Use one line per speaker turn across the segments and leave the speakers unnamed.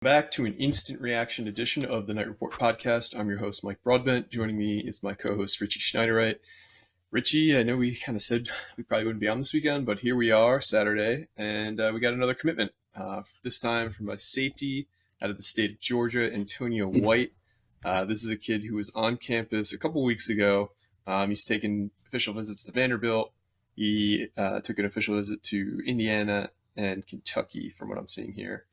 Back to an instant reaction edition of the Night Report podcast. I'm your host, Mike Broadbent. Joining me is my co-host, Richie Schneiderite. Richie, I know we kind of said we probably wouldn't be on this weekend, but here we are, Saturday, and we got another commitment. This time from a safety out of the state of Georgia, Antonio White. This is a kid who was on campus a couple weeks ago. He's taken official visits to Vanderbilt. He took an official visit to Indiana and Kentucky, from what I'm seeing here.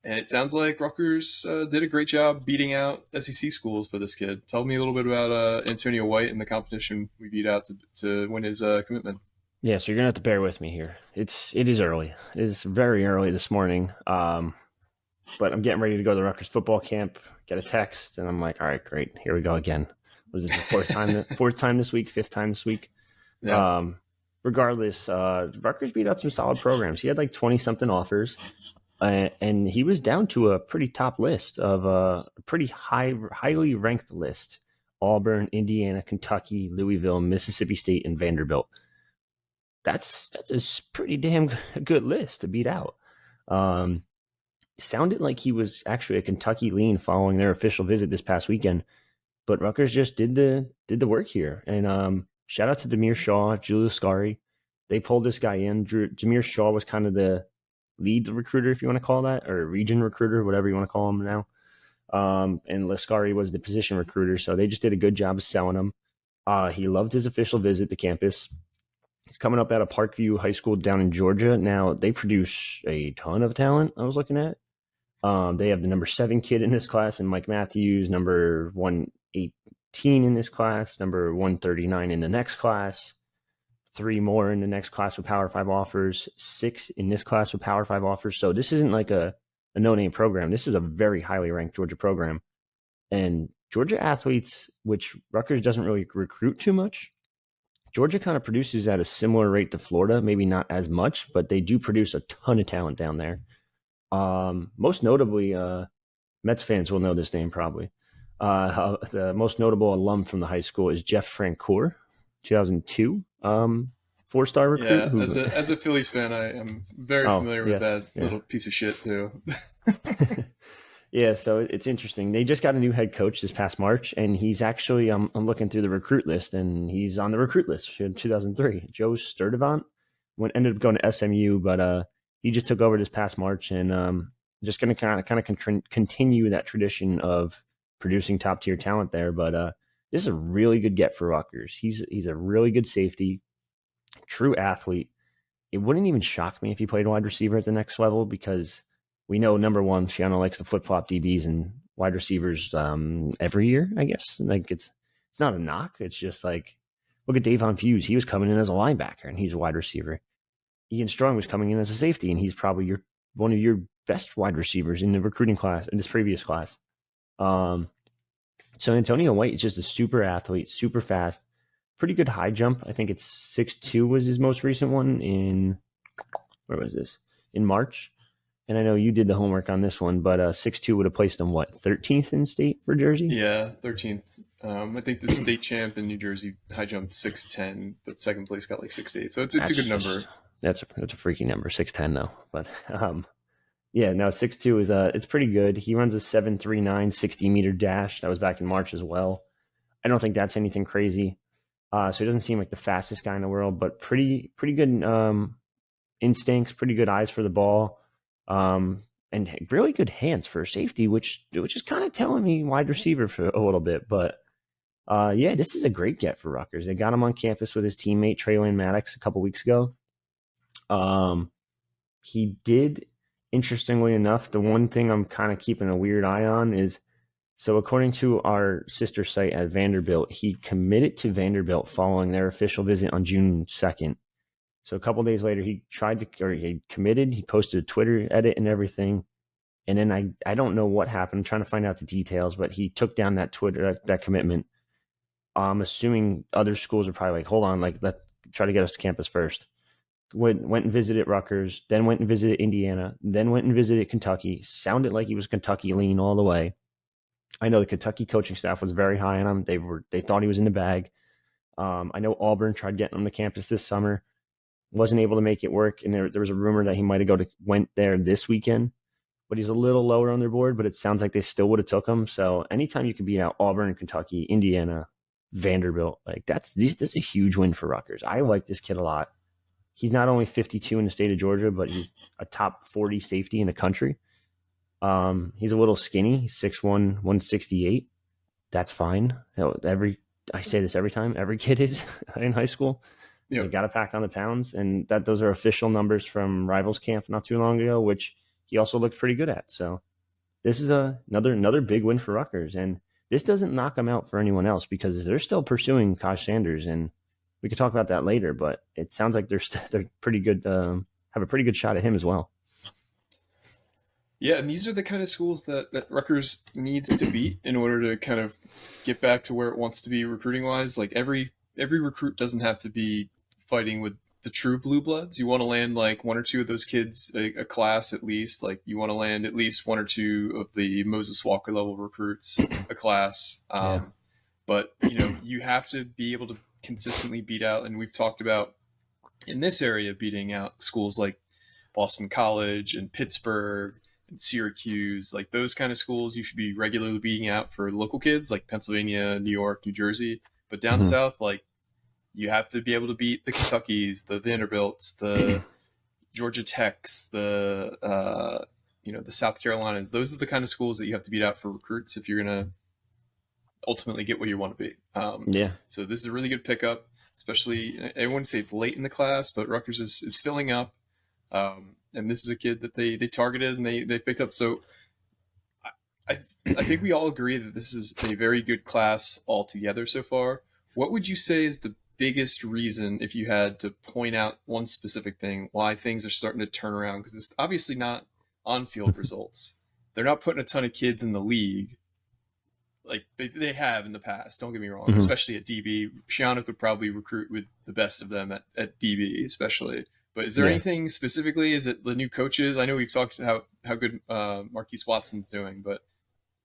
And it sounds like Rutgers did a great job beating out SEC schools for this kid. Tell me a little bit about Antonio White and the competition we beat out to win his commitment.
Yeah, so you're gonna have to bear with me here. It is early. It is very early this morning. But I'm getting ready to go to the Rutgers football camp. Get a text, and I'm like, all right, great, here we go again. Was this the fourth time this week, fifth time this week?
Yeah.
Regardless, Rutgers beat out some solid programs. He had like 20-something offers. And he was down to a pretty top list of a pretty highly ranked list. Auburn, Indiana, Kentucky, Louisville, Mississippi State, and Vanderbilt. That's a pretty damn good list to beat out. Sounded like he was actually a Kentucky lean following their official visit this past weekend, but Rutgers just did the work here. And shout out to Demir Shaw, Julius Scari. They pulled this guy in. Demir Shaw was kind of the lead recruiter, if you want to call that, or region recruiter, whatever you want to call him now. And Lascari was the position recruiter, so they just did a good job of selling him. He loved his official visit to campus. He's coming up out of Parkview High School down in Georgia. Now, they produce a ton of talent, I was looking at. They have the number 7 kid in this class, and Mike Matthews, number 118 in this class, number 139 in the next class. 3 more in the next class with Power 5 offers, 6 in this class with Power 5 offers. So this isn't like a no-name program. This is a very highly ranked Georgia program. And Georgia athletes, which Rutgers doesn't really recruit too much, Georgia kind of produces at a similar rate to Florida, maybe not as much, but they do produce a ton of talent down there. Most notably, Mets fans will know this name probably. The most notable alum from the high school is Jeff Francoeur, 2002. 4-star recruit.
Yeah, as a Phillies fan, I am very familiar with that little piece of shit too.
Yeah, so it's interesting. They just got a new head coach this past March, and he's actually I'm looking through the recruit list, and he's on the recruit list in 2003. Joe Sturdivant ended up going to SMU, but he just took over this past March, and just going to kind of continue that tradition of producing top tier talent there. But this is a really good get for Rutgers. He's a really good safety, true athlete. It wouldn't even shock me if he played wide receiver at the next level, because we know, number one, Shiano likes to flip-flop DBs and wide receivers every year, I guess. Like, it's not a knock. It's just like, look at Davon Fuse. He was coming in as a linebacker, and he's a wide receiver. Ian Strong was coming in as a safety, and he's probably one of your best wide receivers in the recruiting class, in this previous class. So Antonio White is just a super athlete, super fast, pretty good high jump. I think it's 6'2" was his most recent one in March. And I know you did the homework on this one, but 6'2" would have placed him, 13th in state for Jersey?
Yeah, 13th. I think the state champ in New Jersey high jumped 6'10", but second place got like 6'8". So it's a good number.
That's a freaky number, 6'10" though. But yeah, no, 6'2" is it's pretty good. He runs a 7.39 60-meter dash. That was back in March as well. I don't think that's anything crazy. So he doesn't seem like the fastest guy in the world, but pretty good instincts, pretty good eyes for the ball. And really good hands for safety, which is kind of telling me wide receiver for a little bit. But yeah, this is a great get for Rutgers. They got him on campus with his teammate Traylon Maddox a couple weeks ago. He did, interestingly enough, the one thing I'm kind of keeping a weird eye on is, so according to our sister site at Vanderbilt, he committed to Vanderbilt following their official visit on June 2nd. So a couple days later, he committed. He posted a Twitter edit and everything. And then I don't know what happened. I'm trying to find out the details, but he took down that that commitment. I'm assuming other schools are probably like, hold on, let's try to get us to campus first. Went and visited Rutgers, then went and visited Indiana, then went and visited Kentucky. Sounded like he was Kentucky lean all the way. I know the Kentucky coaching staff was very high on him. They thought he was in the bag. I know Auburn tried getting him to campus this summer. Wasn't able to make it work, and there was a rumor that he might have went there this weekend. but he's a little lower on their board, but it sounds like they still would have took him. So anytime you can beat out Auburn, Kentucky, Indiana, Vanderbilt, like that's a huge win for Rutgers. I like this kid a lot. He's not only 52 in the state of Georgia, but he's a top 40 safety in the country. He's a little skinny. He's 6'1", 168. That's fine. I say this every time. Every kid is in high school.
Yep.
You got to pack on the pounds, and those are official numbers from Rivals Camp not too long ago, which he also looked pretty good at. So this is another big win for Rutgers, and this doesn't knock them out for anyone else because they're still pursuing Kaj Sanders, and we could talk about that later. But it sounds like they're pretty good. Have a pretty good shot at him as well.
Yeah, and these are the kind of schools that Rutgers needs to beat in order to kind of get back to where it wants to be recruiting wise. Like every recruit doesn't have to be fighting with the true blue bloods. You want to land like one or two of those kids a class at least. Like you want to land at least one or two of the Moses Walker level recruits a class.
Yeah.
But you have to be able to consistently beat out, and we've talked about in this area beating out schools like Boston College and Pittsburgh and Syracuse, like those kind of schools you should be regularly beating out for local kids like Pennsylvania, New York, New Jersey. But down south, like you have to be able to beat the Kentuckys, the Vanderbilts, the Georgia Techs, the South Carolinas. Those are the kind of schools that you have to beat out for recruits if you're going to ultimately get where you want to be. So this is a really good pickup, especially, I wouldn't say it's late in the class, but Rutgers is filling up. And this is a kid that they targeted and they picked up. So I think we all agree that this is a very good class altogether so far. What would you say is the biggest reason, if you had to point out one specific thing, why things are starting to turn around? Because it's obviously not on-field results. They're not putting a ton of kids in the league like they have in the past. Don't get me wrong, especially at DB. Shiano could probably recruit with the best of them at DB, especially. But is there anything specifically? Is it the new coaches? I know we've talked how good Marquise Watson's doing, but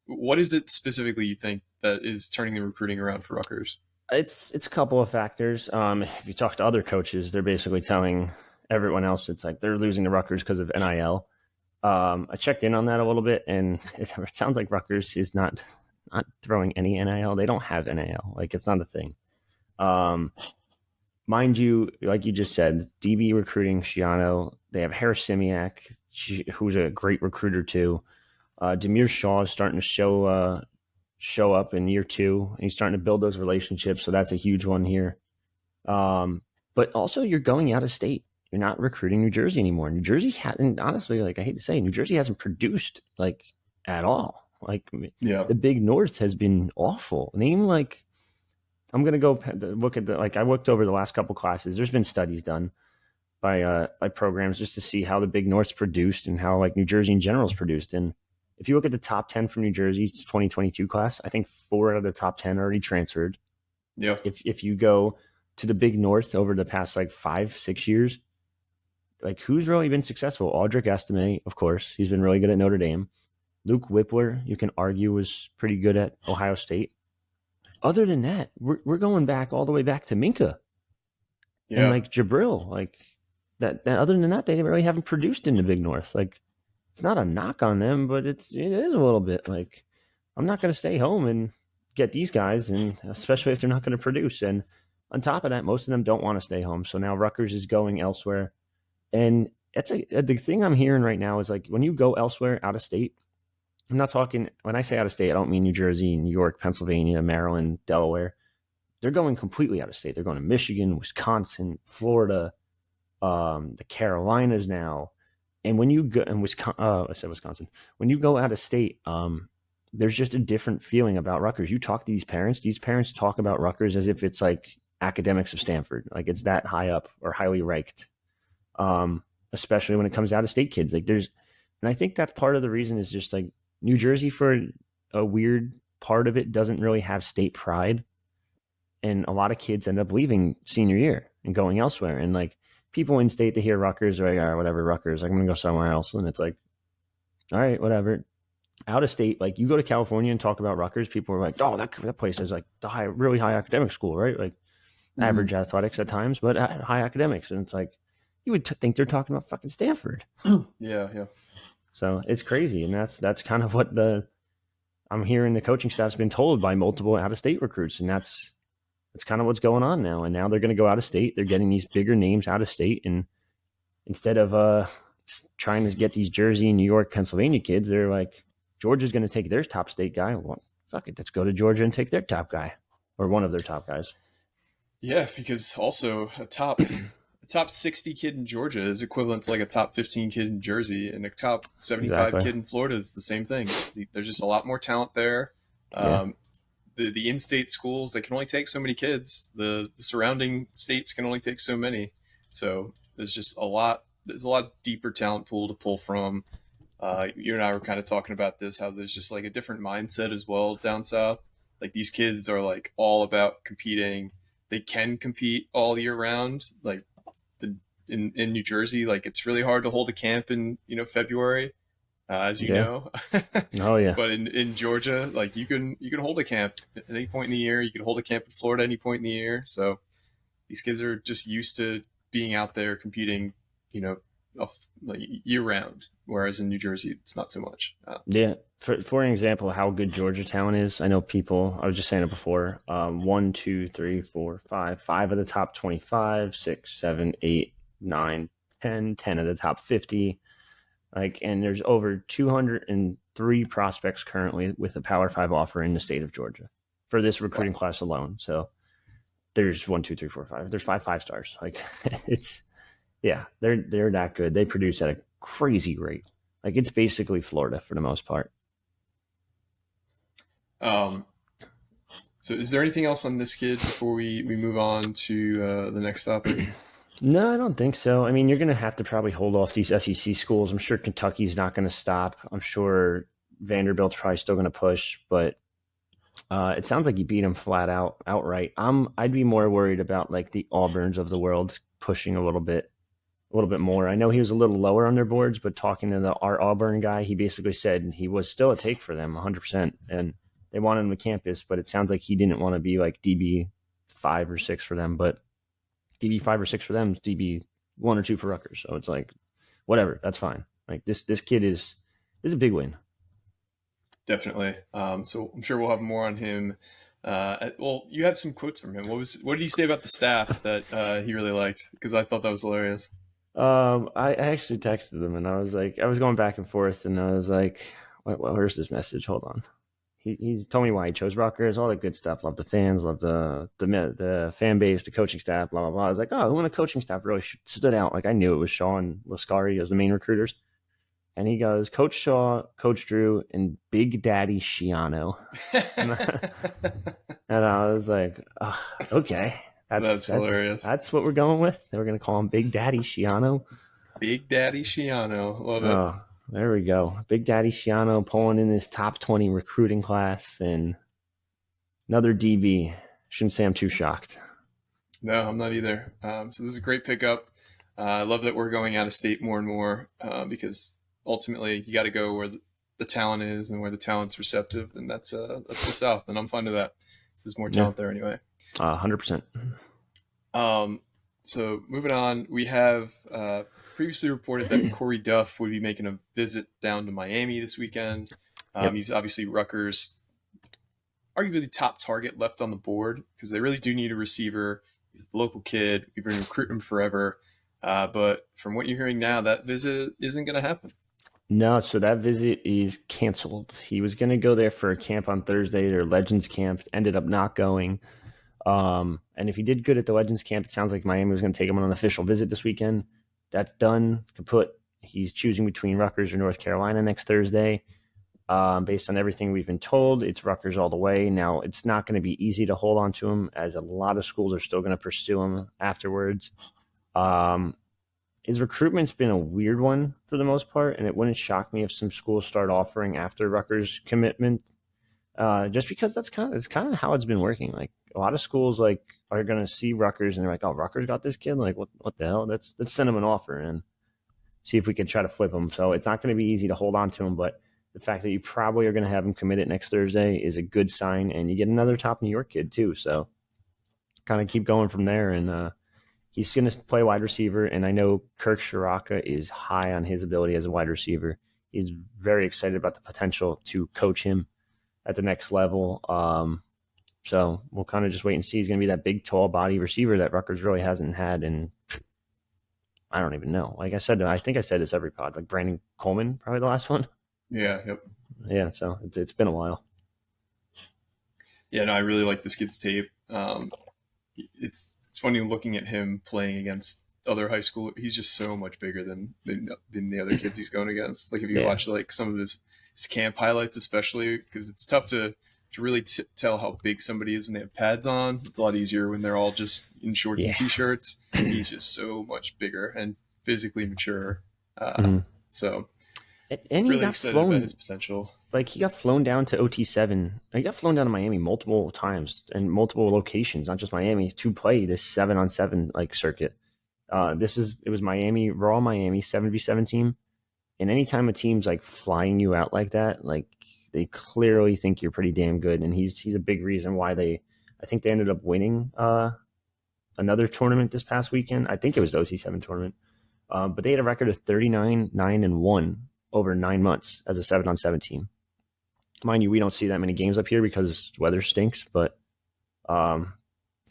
what is it specifically you think that is turning the recruiting around for Rutgers?
It's a couple of factors. If you talk to other coaches, they're basically telling everyone else it's like they're losing to Rutgers because of NIL. I checked in on that a little bit, and it sounds like Rutgers is not throwing any NIL. They don't have NIL. Like it's not a thing. Mind you, like you just said, DB recruiting Shiano. They have Harris Simiak, who's a great recruiter too. Demir Shaw is starting to show up in year 2, and he's starting to build those relationships. So that's a huge one here. But also, you're going out of state. You're not recruiting New Jersey anymore. New Jersey hadn't, honestly, like I hate to say, New Jersey hasn't produced like at all. Like the Big North has been awful. Name like. I'm going to go look at I looked over the last couple classes. There's been studies done by programs just to see how the Big North's produced and how like New Jersey in general is produced. And if you look at the top 10 from New Jersey's 2022 class, I think 4 out of the top 10 already transferred.
Yeah.
If you go to the Big North over the past like 5-6 years, like who's really been successful? Audric Estime, of course. He's been really good at Notre Dame. Luke Whippler, you can argue, was pretty good at Ohio State. Other than that, we're going back all the way back to Minka and like Jabril, like that. Other than that, they really haven't produced in the Big North. Like it's not a knock on them, but it is a little bit. Like I'm not going to stay home and get these guys, and especially if they're not going to produce. And on top of that, most of them don't want to stay home. So now Rutgers is going elsewhere, and that's the thing I'm hearing right now is like when you go elsewhere out of state. I'm not talking, when I say out of state, I don't mean New Jersey, New York, Pennsylvania, Maryland, Delaware. They're going completely out of state. They're going to Michigan, Wisconsin, Florida, the Carolinas now. And when you go, and I said Wisconsin. When you go out of state, there's just a different feeling about Rutgers. You talk to these parents talk about Rutgers as if it's like academics of Stanford. Like it's that high up or highly ranked, especially when it comes out of state kids. Like and I think that's part of the reason is just like, New Jersey, for a weird part of it, doesn't really have state pride. And a lot of kids end up leaving senior year and going elsewhere. And like people in state, they hear Rutgers, are like, all right, whatever, Rutgers, I'm going to go somewhere else. And it's like, all right, whatever. Out of state, like you go to California and talk about Rutgers, people are like, oh, that place is like the really high academic school, right? Like average athletics at times, but high academics. And it's like, you would think they're talking about fucking Stanford.
Yeah.
So it's crazy, and that's kind of what I'm hearing the coaching staff's been told by multiple out-of-state recruits, and that's kind of what's going on now. And now they're going to go out of state. They're getting these bigger names out of state, and instead of trying to get these Jersey, New York, Pennsylvania kids, they're like, Georgia's going to take their top state guy. Well, fuck it, let's go to Georgia and take their top guy, or one of their top guys.
Yeah, because also a top 60 kid in Georgia is equivalent to like a top 15 kid in Jersey, and a top 75
Exactly.
kid in Florida is the same thing. There's just a lot more talent there.
Yeah.
The in-state schools, they can only take so many kids. The surrounding states can only take so many. So there's a lot deeper talent pool to pull from. You and I were kind of talking about this, how there's just like a different mindset as well down south. Like these kids are like all about competing. They can compete all year round. Like in New Jersey, like it's really hard to hold a camp in February, as you
Yeah.
know.
Oh yeah.
But in Georgia, like you can hold a camp at any point in the year. You can hold a camp in Florida at any point in the year. So these kids are just used to being out there competing, you know, like year round. Whereas in New Jersey, it's not so much.
Yeah. For an example, how good Georgia talent is, I know people. I was just saying it before. 1, 2, 3, 4, 5. 5 of the top 25, 6, 7, 8, 9, 10. 10 of the top 50. Like, and there's over 203 prospects currently with a Power 5 offer in the state of Georgia for this recruiting
Wow.
class alone. So there's 1, 2, 3, 4, 5. There's 5 5 stars. Like, it's yeah, they're that good. They produce at a crazy rate. Like, it's basically Florida for the most part.
Um, so is there anything else on this kid before we move on to the next topic?
No, I don't think so. I mean, you're going to have to probably hold off these SEC schools. I'm sure Kentucky's not going to stop. I'm sure Vanderbilt's probably still going to push, but it sounds like you beat them flat out outright. I'd be more worried about like the Auburns of the world pushing a little bit more. I know he was a little lower on their boards, but talking to our Auburn guy, he basically said he was still a take for them 100%, and they wanted him to campus, but it sounds like he didn't want to be like DB 5 or 6 for them, but DB 5 or 6 for them is DB 1 or 2 for Rutgers. So it's like, whatever, that's fine. Like this kid is a big win.
Definitely. So I'm sure we'll have more on him. Well, you had some quotes from him. What did he say about the staff that he really liked? Because I thought that was hilarious.
I actually texted him and I was like, I was going back and forth and I was like, where's this message? Hold on. He told me why he chose Rutgers, all that good stuff. Love the fans, love the fan base, the coaching staff, blah blah blah. I was like, oh, who on the coaching staff really stood out? Like I knew it was Shaw and Lascari as the main recruiters. And he goes, Coach Shaw, Coach Drew, and Big Daddy Shiano. And I was like, oh, okay,
That's hilarious.
that's what we're going with. We're gonna call him Big Daddy Shiano.
Big Daddy Shiano. Love it.
Oh, there we go. Big Daddy Shiano pulling in his top 20 recruiting class and another DB. Shouldn't say I'm too shocked.
No, I'm not either. So this is a great pickup. I love that we're going out of state more and more because ultimately you got to go where the talent is and where the talent's receptive, and that's the South, and I'm fine with that. There's more
Yeah,
talent there anyway.
100%.
Um, so moving on, we have previously reported that Korey Duff would be making a visit down to Miami this weekend.
Yep.
He's obviously Rutgers' arguably the top target left on the board because they really do need a receiver. He's a local kid. We've been recruiting him forever. But from what you're hearing now, that visit isn't going to happen.
No, so that visit is canceled. He was going to go there for a camp on Thursday, their Legends camp, ended up not going. And if he did good at the Legends camp, it sounds like Miami was going to take him on an official visit this weekend. That's done, kaput. He's choosing between Rutgers or North Carolina next Thursday. Based on everything we've been told, it's Rutgers all the way. Now, it's not going to be easy to hold on to him, as a lot of schools are still going to pursue him afterwards. His recruitment's been a weird one for the most part, and it wouldn't shock me if some schools start offering after Rutgers' commitment, just because it's kind of how it's been working. Like a lot of schools like are going to see Rutgers and they're like, oh, Rutgers got this kid. Like what the hell? Let's send him an offer and see if we can try to flip him. So it's not going to be easy to hold on to him, but the fact that you probably are going to have him committed next Thursday is a good sign, and you get another top New York kid too. So kind of keep going from there, and he's going to play wide receiver, and I know Kirk Shiraka is high on his ability as a wide receiver. he's very excited about the potential to coach him at the next level. So we'll kind of just wait and see. He's going to be that big, tall body receiver that Rutgers really hasn't had in, I don't even know. Like I said, I think I said this every pod, like Brandon Coleman, probably the last one.
Yeah, yep.
Yeah, so it's been a while.
Yeah, no, I really like this kid's tape. It's funny looking at him playing against other high school. He's just so much bigger than the other kids he's going against. Like if you watch like some of his camp highlights, especially, because it's tough to really tell how big somebody is when they have pads on. It's a lot easier when they're all just in shorts and t-shirts. He's just so much bigger and physically mature. So
and
really
he got
excited
flown,
about his potential.
Like he got flown down to OT7. He got flown down to Miami multiple times and multiple locations, not just Miami, to play this 7-on-7 like circuit. It was Miami, raw Miami 7v7 team. And anytime a team's like flying you out like that, like they clearly think you're pretty damn good. And he's a big reason why I think they ended up winning another tournament this past weekend. I think it was the OT7 tournament. But they had a record of 39-9-1 over 9 months as a 7-on-7 team. Mind you, we don't see that many games up here because weather stinks, but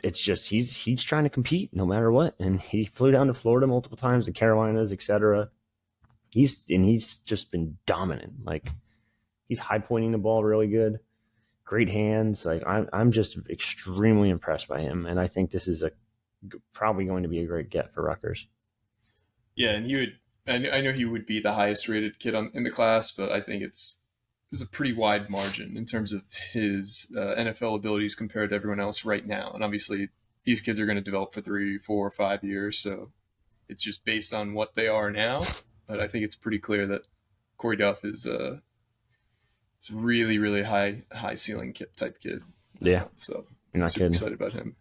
it's just he's trying to compete no matter what. And he flew down to Florida multiple times, the Carolinas, etc. He's just been dominant. Like he's high pointing the ball really good, great hands. Like I'm just extremely impressed by him, and I think this is probably going to be a great get for Rutgers.
Yeah, and he would. I know he would be the highest rated kid in the class, but I think there's a pretty wide margin in terms of his NFL abilities compared to everyone else right now. And obviously, these kids are going to develop for 3, 4, 5 years, so it's just based on what they are now. But I think it's pretty clear that Korey Duff is it's a really, really high ceiling type kid.
Yeah,
so
I'm
super excited about him.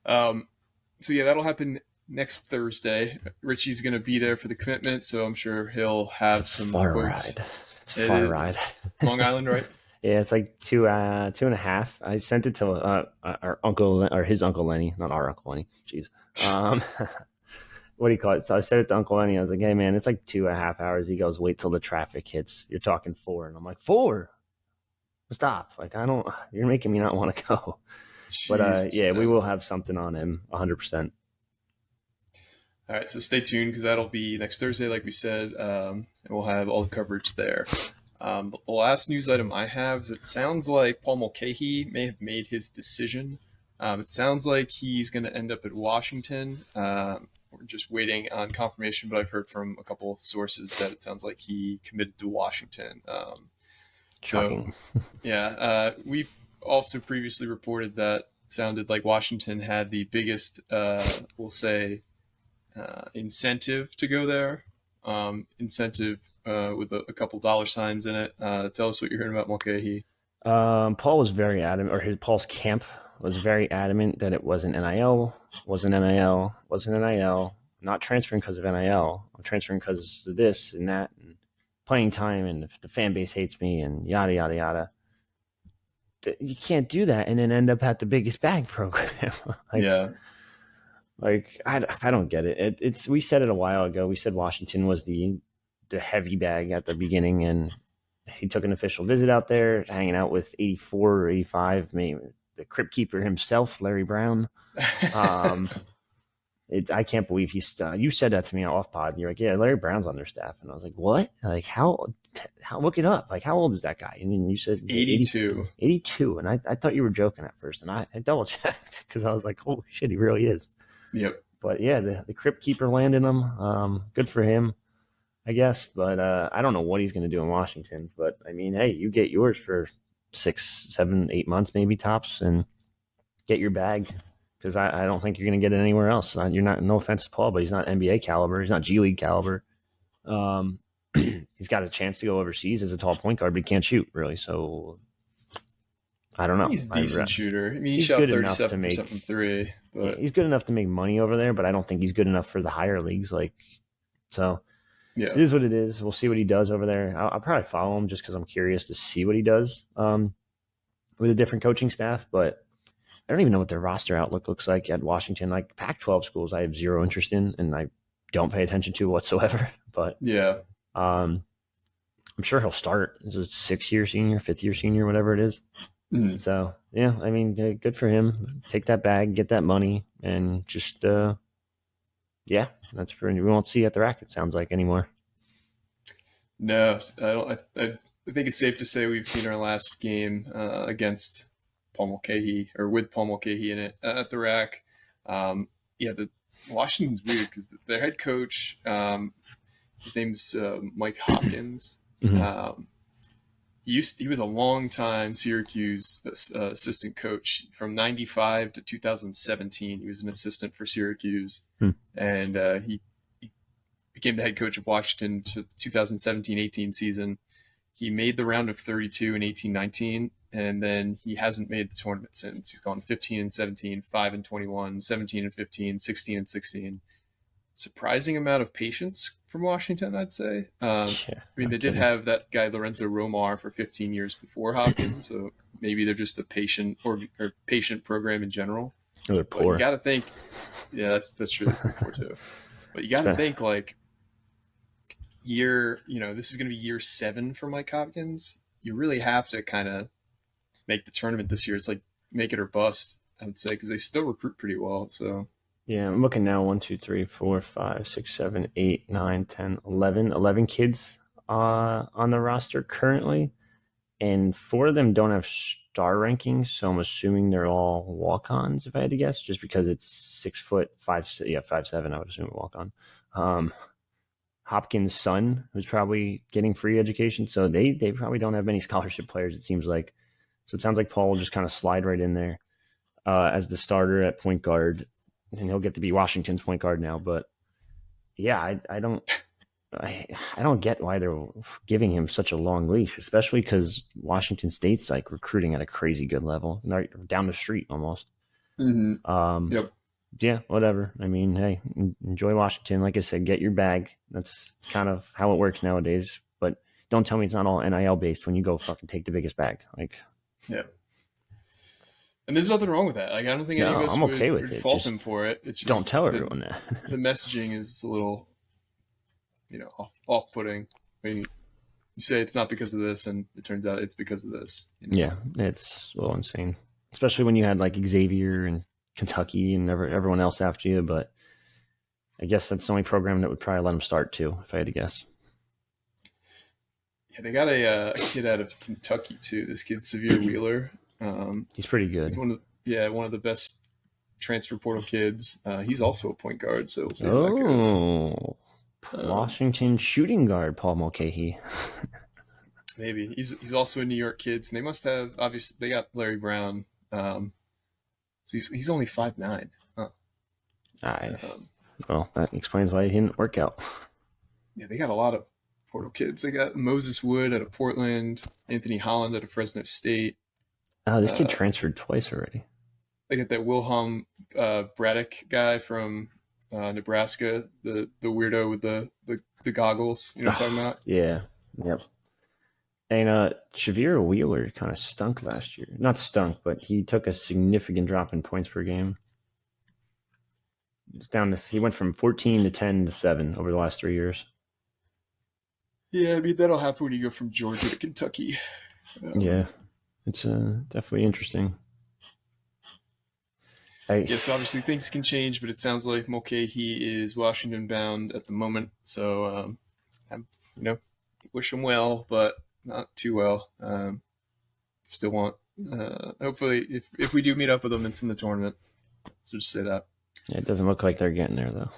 So yeah, that'll happen next Thursday. Richie's going to be there for the commitment, so I'm sure he'll have some
far
quotes.
Ride. It's a far ride.
Long Island, right?
Yeah, it's like 2.5. I sent it to our uncle or his Uncle Lenny, not our Uncle Lenny. Jeez. What do you call it? So I said it to Uncle Lenny. I was like, "Hey man, it's like 2.5 hours." He goes, "Wait till the traffic hits. You're talking 4." And I'm like, 4? Stop! Like you're making me not want to go. Jesus, but yeah, we will have something on him, 100%.
All right, so stay tuned because that'll be next Thursday, like we said, and we'll have all the coverage there. The last news item I have is it sounds like Paul Mulcahy may have made his decision. It sounds like he's going to end up at Washington. We're just waiting on confirmation, but I've heard from a couple of sources that it sounds like he committed to Washington.
Shocking.
We've also previously reported that it sounded like Washington had the biggest, we'll say, incentive to go there. Incentive with a couple dollar signs in it. Tell us what you're hearing about Mulcahy.
Paul was very adamant, or Paul's camp was very adamant that it wasn't NIL, not transferring because of NIL. I'm transferring because of this and that, and playing time, and the fan base hates me, and yada, yada, yada. You can't do that and then end up at the biggest bag program. Like, I don't get it. We said it a while ago. We said Washington was the heavy bag at the beginning, and he took an official visit out there, hanging out with 84 or 85, maybe the crypt keeper himself, Larry Brown. I can't believe you said that to me off pod. And you're like, yeah, Larry Brown's on their staff. And I was like, what? Like, how look it up. Like, how old is that guy? And then you said
82.
82. And I thought you were joking at first. And I double checked because I was like, holy shit, he really is.
Yep.
But yeah, the crypt keeper landed him. Good for him, I guess. But I don't know what he's going to do in Washington. But I mean, hey, you get yours for 6, 7, 8 months, maybe tops, and get your bag. Because I don't think you're going to get it anywhere else. You're not. No offense to Paul, but he's not NBA caliber. He's not G League caliber. He's got a chance to go overseas as a tall point guard, but he can't shoot really. So I don't know.
He's a decent shooter. I mean, he shot 37% from three. But
yeah, he's good enough to make money over there, but I don't think he's good enough for the higher leagues. So yeah, it is what it is. We'll see what he does over there. I'll probably follow him just because I'm curious to see what he does with a different coaching staff, but I don't even know what their roster outlook looks like at Washington. Like Pac-12 schools, I have zero interest in, and I don't pay attention to whatsoever. But
yeah,
I'm sure he'll start. He's a 6-year senior, 5th-year senior, whatever it is.
Mm.
So yeah, I mean, good for him. Take that bag, get that money, and just yeah, that's pretty. We won't see you at the rack. It sounds like anymore.
No, I don't. I think it's safe to say we've seen our last game against Paul Mulcahy, or with Paul Mulcahy in it at the rack. Yeah, the Washington's weird because their head coach, his name's Mike Hopkins.
Mm-hmm.
He was a long time Syracuse assistant coach from 95 to 2017. He was an assistant for Syracuse, and he became the head coach of Washington to the 2017-18 season. He made the round of 32 in 18-19, and then he hasn't made the tournament since. He's gone 15-17, 5-21, 17-15, 16-16. Surprising amount of patience from Washington, I'd say. I mean, they did have that guy Lorenzo Romar for 15 years before Hopkins, so maybe they're just a patient or patient program in general.
They're poor. But
you got to think, yeah, that's true. They're poor too. But you got to think like this is going to be year 7 for Mike Hopkins. You really have to kind of make the tournament this year. It's like make it or bust, I would say, because they still recruit pretty well. So.
Yeah, I'm looking now. 1, 2, 3, 4, 5, 6, 7, 8, 9, 10, 11 kids on the roster currently, and 4 of them don't have star rankings. So I'm assuming they're all walk-ons, if I had to guess, just because it's 6 foot 5'7". I would assume a walk-on. Hopkins' son, who's probably getting free education, so they probably don't have many scholarship players. It seems like. So it sounds like Paul will just kind of slide right in there as the starter at point guard. And he'll get to be Washington's point guard now. But yeah, I don't get why they're giving him such a long leash, especially because Washington State's like recruiting at a crazy good level, right down the street almost.
Mm-hmm. Yep.
Yeah, whatever. I mean, hey, enjoy Washington. Like I said, get your bag. That's kind of how it works nowadays. But don't tell me it's not all NIL based when you go fucking take the biggest bag. Like,
yeah. And there's nothing wrong with that. Like, I don't think any of us would fault him for it. It's just
don't tell everyone that.
The messaging is a little, off-putting. I mean, you say it's not because of this, and it turns out it's because of this.
Yeah, it's a little insane. Especially when you had like Xavier and Kentucky and everyone else after you. But I guess that's the only program that would probably let him start too, if I had to guess.
Yeah, they got a kid out of Kentucky too. This kid, Severe Wheeler.
He's pretty good.
He's one of the best transfer portal kids. He's also a point guard, so we'll see how that goes.
Washington shooting guard Paul Mulcahy.
Maybe he's also a New York kid, and they must have obviously they got Larry Brown. So he's only 5'9". Huh.
Nice. Well, that explains why he didn't work out.
Yeah, they got a lot of portal kids. They got Moses Wood out of Portland, Anthony Holland out of Fresno State.
Oh, this kid transferred twice already.
They got that Wilhelm Braddock guy from Nebraska, the weirdo with the goggles. You know what I'm talking about?
Yeah. Yep. And Shavir Wheeler kind of stunk last year. Not stunk, but he took a significant drop in points per game. It's down to he went from 14 to 10 to 7 over the last 3 years.
Yeah, I mean that'll happen when you go from Georgia to Kentucky.
Yeah. It's definitely interesting.
So obviously things can change, but it sounds like Mulcahy is Washington bound at the moment. So, wish him well, but not too well. Still want, hopefully, if we do meet up with them, it's in the tournament. So just say that.
Yeah, it doesn't look like they're getting there, though.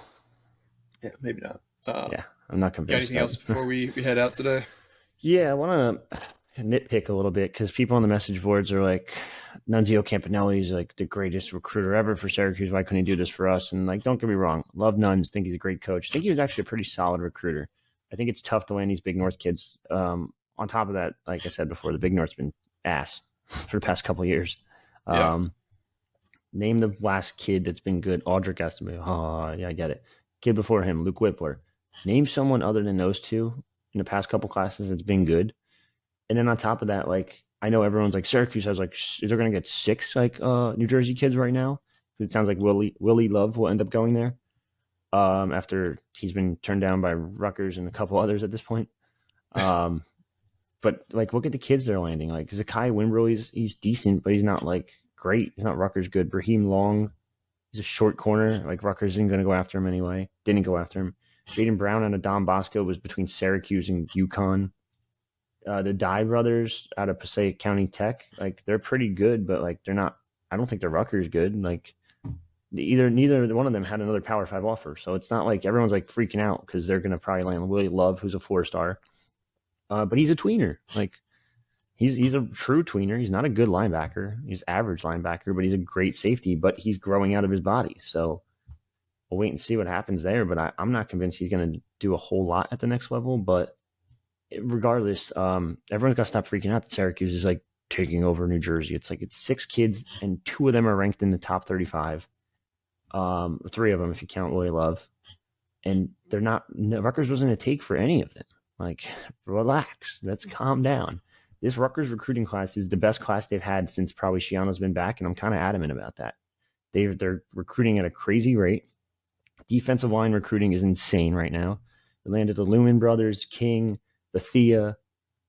Yeah, maybe not.
Yeah, I'm not convinced.
Got anything else before we head out today?
Yeah, I want to nitpick a little bit because people on the message boards are like, Nunzio Campanelli is like the greatest recruiter ever for Syracuse. Why couldn't he do this for us? And like, don't get me wrong, love Nuns. Think he's a great coach. Think he was actually a pretty solid recruiter. I think it's tough to land these Big North kids. On top of that, like I said before, the Big North's been ass for the past couple of years. Name the last kid that's been good. Audric Estimate. Oh, yeah, I get it. Kid before him, Luke Whippler. Name someone other than those two in the past couple classes that's been good. And then on top of that, like, I know everyone's like, Syracuse has like, they're going to get 6 like New Jersey kids right now. It sounds like Willie Love will end up going there after he's been turned down by Rutgers and a couple others at this point. But like, look at the kids they're landing. Like Zakai Wimberley, he's decent, but he's not like great. He's not Rutgers good. Raheem Long, he's a short corner. Like Rutgers isn't going to go after him anyway. Didn't go after him. Jaden Brown and Don Bosco was between Syracuse and UConn. The Dye brothers out of Passaic County Tech, like they're pretty good, but like they're not. I don't think they're Rutgers good. Like neither one of them had another Power 5 offer, so it's not like everyone's like freaking out because they're going to probably land Willie Love, who's a 4-star. But he's a tweener. Like he's a true tweener. He's not a good linebacker. He's average linebacker, but he's a great safety. But he's growing out of his body, so we'll wait and see what happens there. But I'm not convinced he's going to do a whole lot at the next level. But regardless, everyone's got to stop freaking out that Syracuse is like taking over New Jersey. It's like it's 6 kids, and 2 of them are ranked in the top 35. 3 of them, if you count Willie Love, and they're not. Rutgers wasn't a take for any of them. Like, relax. Let's calm down. This Rutgers recruiting class is the best class they've had since probably Shiano's been back, and I'm kind of adamant about that. They're recruiting at a crazy rate. Defensive line recruiting is insane right now. They landed the Lumen brothers, King, Bethea.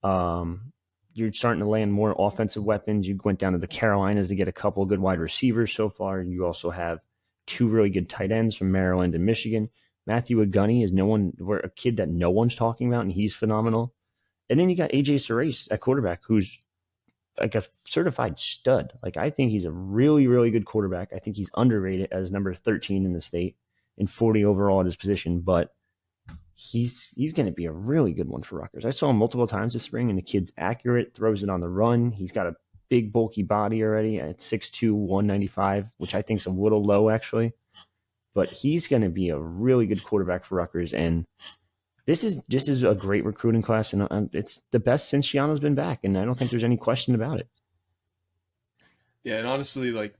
You're starting to land more offensive weapons. You went down to the Carolinas to get a couple of good wide receivers so far. You also have 2 really good tight ends from Maryland and Michigan. Matthew Agunny is a kid that no one's talking about, and he's phenomenal. And then you got AJ Serace at quarterback, who's like a certified stud. Like, I think he's a really, really good quarterback. I think he's underrated as number 13 in the state and 40 overall at his position, but he's going to be a really good one for Rutgers. I saw him multiple times this spring, and the kid's accurate, throws it on the run. He's got a big, bulky body already at 6'2", 195, which I think is a little low, actually. But he's going to be a really good quarterback for Rutgers, and this is a great recruiting class, and it's the best since Shiano's been back, and I don't think there's any question about it.
Yeah, and honestly, like,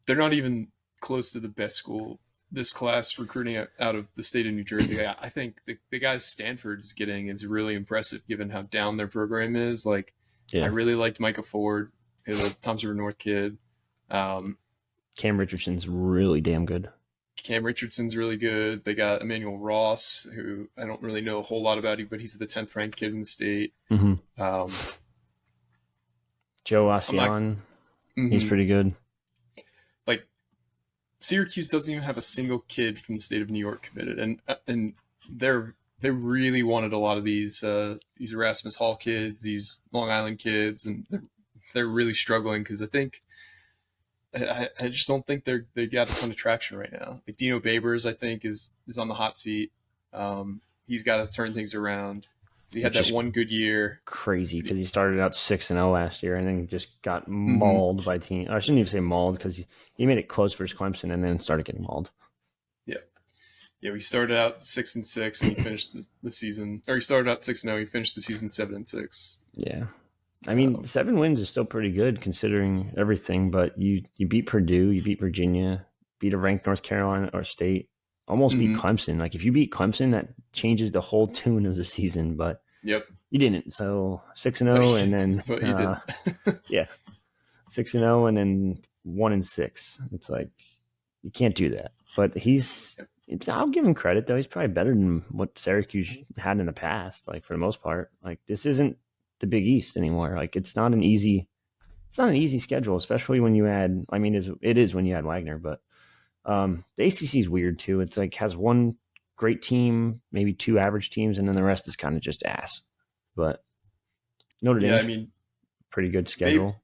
they're not even close to the best school. This class recruiting out of the state of New Jersey, I think the guys Stanford's getting is really impressive given how down their program is. Like, I really liked Micah Ford, the Toms River North kid.
Cam Richardson's really damn good.
Cam Richardson's really good. They got Emmanuel Ross, who I don't really know a whole lot about, but he's the 10th ranked kid in the state.
Mm-hmm. Joe Asian, he's pretty good.
Like, Syracuse doesn't even have a single kid from the state of New York committed, and they really wanted a lot of these Erasmus Hall kids, these Long Island kids, and they're really struggling because I just don't think they got a ton of traction right now. Like Dino Babers, I think, is on the hot seat. He's got to turn things around. He had that one good year.
Crazy, because he started out 6-0 last year and then just got mauled by team. I shouldn't even say mauled, because he made it close versus Clemson and then started getting mauled.
Yeah, we started out 6-6 and he finished the season. Or he started out 6-0, he finished the season 7-6.
Yeah. I mean, 7 wins is still pretty good considering everything, but you beat Purdue, you beat Virginia, beat a ranked North Carolina or State, almost beat Clemson. Like, if you beat Clemson, that changes the whole tune of the season, but you didn't. So 6-0 and then
but you did.
Yeah, 6-0 and then 1-6. It's like, you can't do that. But I'll give him credit though. He's probably better than what Syracuse had in the past. Like, for the most part, like, this isn't the Big East anymore. Like, it's not an easy schedule, especially when you add. I mean, it is when you add Wagner, but the ACC is weird too. It's like has one great team, maybe 2 average teams, and then the rest is kind of just ass. But Notre Dame, I mean, pretty good schedule.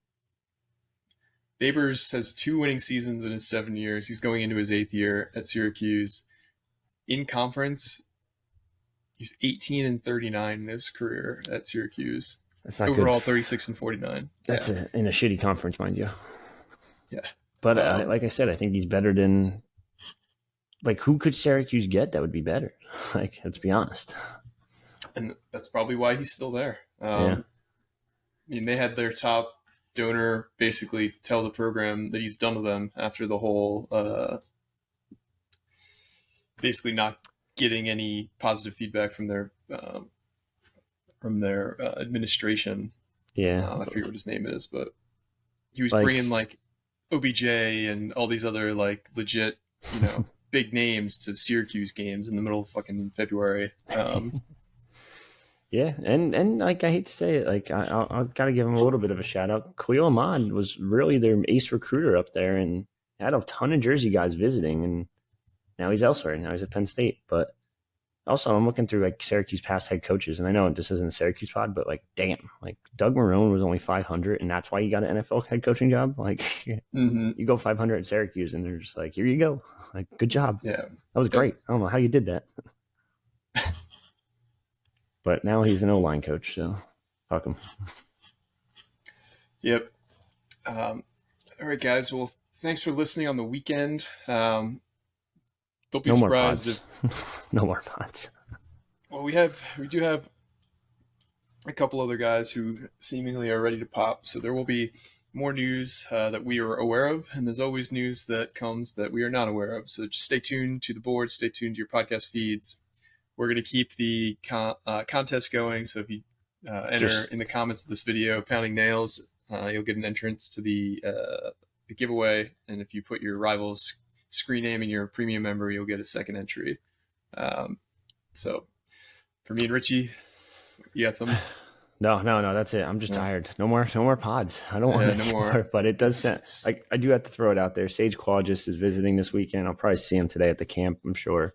Babers has 2 winning seasons in his 7 years. He's going into his 8th year at Syracuse. In conference, he's 18-39 in his career at Syracuse.
That's not
overall
good.
36-49.
That's in a shitty conference, mind you.
Yeah,
but like I said, I think he's better than. Like, who could Syracuse get that would be better? Like, let's be honest.
And that's probably why he's still there. I mean, they had their top donor basically tell the program that he's done with them after the whole basically not getting any positive feedback from their administration. I forget what his name is, but he was bringing like OBJ and all these other like legit, big names to Syracuse games in the middle of fucking February.
Yeah, and like I hate to say it, like I gotta give him a little bit of a shout out. Khalil Ahmad was really their ace recruiter up there, and had a ton of Jersey guys visiting, and now he's elsewhere. Now he's at Penn State. But also, I'm looking through like Syracuse past head coaches, and I know this isn't a Syracuse pod, but like, damn, like Doug Marrone was only 500, and that's why he got an NFL head coaching job. Like,
Mm-hmm.
you go 500 at Syracuse, and they're just like, here you go, like, good job.
Yeah.
That was
Yep.
great. I don't know how you did that, but now he's an O-line coach, so fuck him.
Yep. All right, guys. Well, thanks for listening on the weekend. Don't be
No more
surprised
pods.
if
No more pods.
well we do have a couple other guys who seemingly are ready to pop. So there will be more news that we are aware of, and there's always news that comes that we are not aware of. So just stay tuned to the board, stay tuned to your podcast feeds. We're going to keep the contest going. So if you enter in the comments of this video, pounding nails, you'll get an entrance to the giveaway. And if you put your rival's screen name and you're a premium member, you'll get a second entry. So for me and Richie, you got some?
No, that's it. I'm just tired. No more pods. I don't want
No more.
more. But it does sound. I do have to throw it out there. Sage Claudius is visiting this weekend. I'll probably see him today at the camp, I'm sure.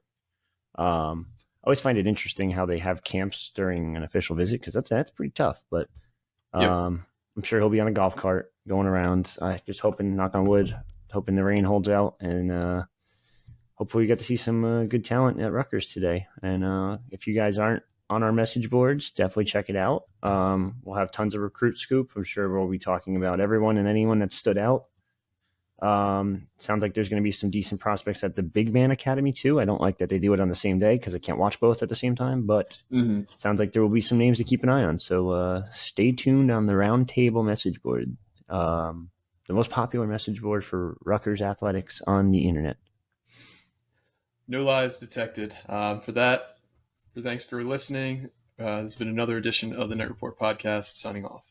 I always find it interesting how they have camps during an official visit, because that's pretty tough. But
Yep.
I'm sure he'll be on a golf cart going around. Just hoping, knock on wood, hoping the rain holds out, and hopefully we get to see some good talent at Rutgers today. And if you guys aren't on our message boards, definitely check it out. We'll have tons of recruit scoop. I'm sure we'll be talking about everyone and anyone that stood out. Sounds like there's going to be some decent prospects at the Big Man Academy too. I don't like that they do it on the same day because I can't watch both at the same time, but sounds like there will be some names to keep an eye on. So stay tuned on the Roundtable message board, the most popular message board for Rutgers athletics on the internet.
No lies detected. Thanks for listening. This has been another edition of the Net Report podcast. Signing off.